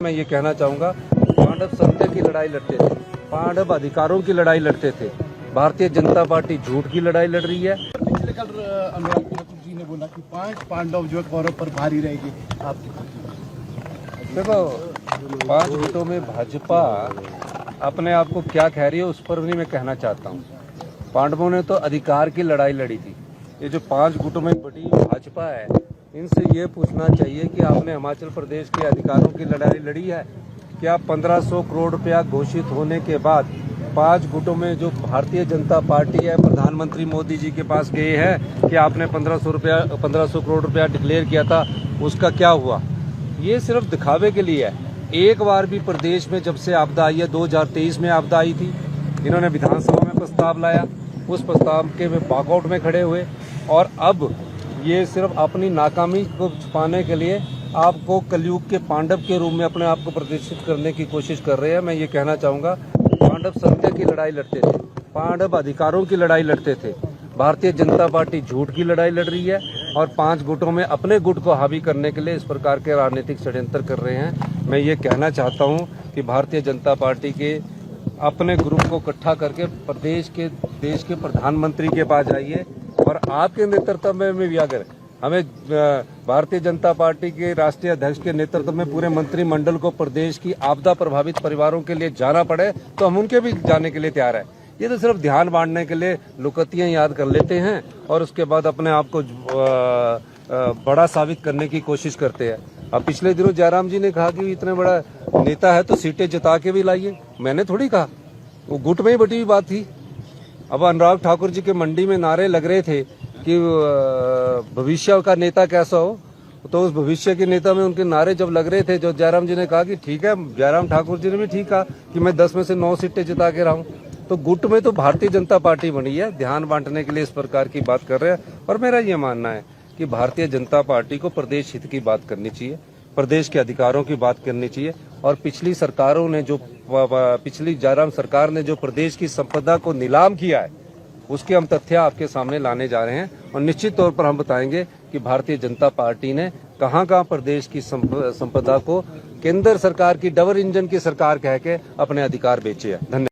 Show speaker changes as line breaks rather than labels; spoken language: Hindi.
मैं ये कहना चाहूंगा, पांडव सत्य की लड़ाई लड़ते थे, पांडव अधिकारों की लड़ाई लड़ते थे। भारतीय जनता पार्टी झूठ की लड़ाई लड़ रही है।
पिछले कल अनुराग ठाकुर जी ने बोला कि 5 पांडव जो कौरव पर भारी रहेगी। आपकी
देखो, 5 गुटों में भाजपा अपने आप को क्या कह रही है उस पर भी मैं कहना चाहता हूँ। पांडवों ने तो अधिकार की लड़ाई लड़ी थी। ये जो 5 गुटों में बटी भाजपा है, इनसे ये पूछना चाहिए कि आपने हिमाचल प्रदेश के अधिकारों की लड़ाई लड़ी है? क्या 1500 करोड़ रुपया घोषित होने के बाद 5 गुटों में जो भारतीय जनता पार्टी है, प्रधानमंत्री मोदी जी के पास गए हैं कि आपने 1500 करोड़ रुपया डिक्लेयर किया था, उसका क्या हुआ? ये सिर्फ दिखावे के लिए है। एक बार भी प्रदेश में जब से आपदा आई है, 2023 में आपदा आई थी, इन्होंने विधानसभा में प्रस्ताव लाया, उस प्रस्ताव के वॉकआउट में खड़े हुए, और अब ये सिर्फ अपनी नाकामी को छुपाने के लिए आपको कलयुग के पांडव के रूप में अपने आप को प्रदर्शित करने की कोशिश कर रहे हैं। मैं ये कहना चाहूँगा, पांडव सत्य की लड़ाई लड़ते थे, पांडव अधिकारों की लड़ाई लड़ते थे। भारतीय जनता पार्टी झूठ की लड़ाई लड़ रही है और 5 गुटों में अपने गुट को हावी करने के लिए इस प्रकार के राजनीतिक षड्यंत्र कर रहे हैं। मैं ये कहना चाहता हूँ कि भारतीय जनता पार्टी के अपने ग्रुप को इकट्ठा करके देश के प्रधानमंत्री के पास जाइए और आपके नेतृत्व में भी अगर हमें भारतीय जनता पार्टी के राष्ट्रीय अध्यक्ष के नेतृत्व में पूरे मंत्रिमंडल को प्रदेश की आपदा प्रभावित परिवारों के लिए जाना पड़े तो हम उनके भी जाने के लिए तैयार है। ये तो सिर्फ ध्यान बांटने के लिए लुकतियां याद कर लेते हैं और उसके बाद अपने आप को बड़ा साबित करने की कोशिश करते हैं। अब पिछले दिनों जयराम जी ने कहा कि इतने बड़ा नेता है तो सीटें जिता के भी लाइए। मैंने थोड़ी कहा, वो गुट में ही बटी हुई बात थी। अब अनुराग ठाकुर जी के मंडी में नारे लग रहे थे कि भविष्य का नेता कैसा हो, तो उस भविष्य के नेता में उनके नारे जब लग रहे थे, जो जयराम जी ने कहा कि ठीक है, जयराम ठाकुर जी ने भी ठीक कहा कि मैं 10 में से 9 सीटें जिता के रहा हूं। तो गुट में तो भारतीय जनता पार्टी बनी है, ध्यान बांटने के लिए इस प्रकार की बात कर रहे हैं। और मेरा ये मानना है कि भारतीय जनता पार्टी को प्रदेश हित की बात करनी चाहिए, प्रदेश के अधिकारों की बात करनी चाहिए। और पिछली जयराम सरकार ने जो प्रदेश की संपदा को नीलाम किया है, उसके हम तथ्य आपके सामने लाने जा रहे हैं और निश्चित तौर पर हम बताएंगे कि भारतीय जनता पार्टी ने कहां प्रदेश की संपदा को केंद्र सरकार की डबल इंजन की सरकार कह के अपने अधिकार बेचे हैं। धन्यवाद।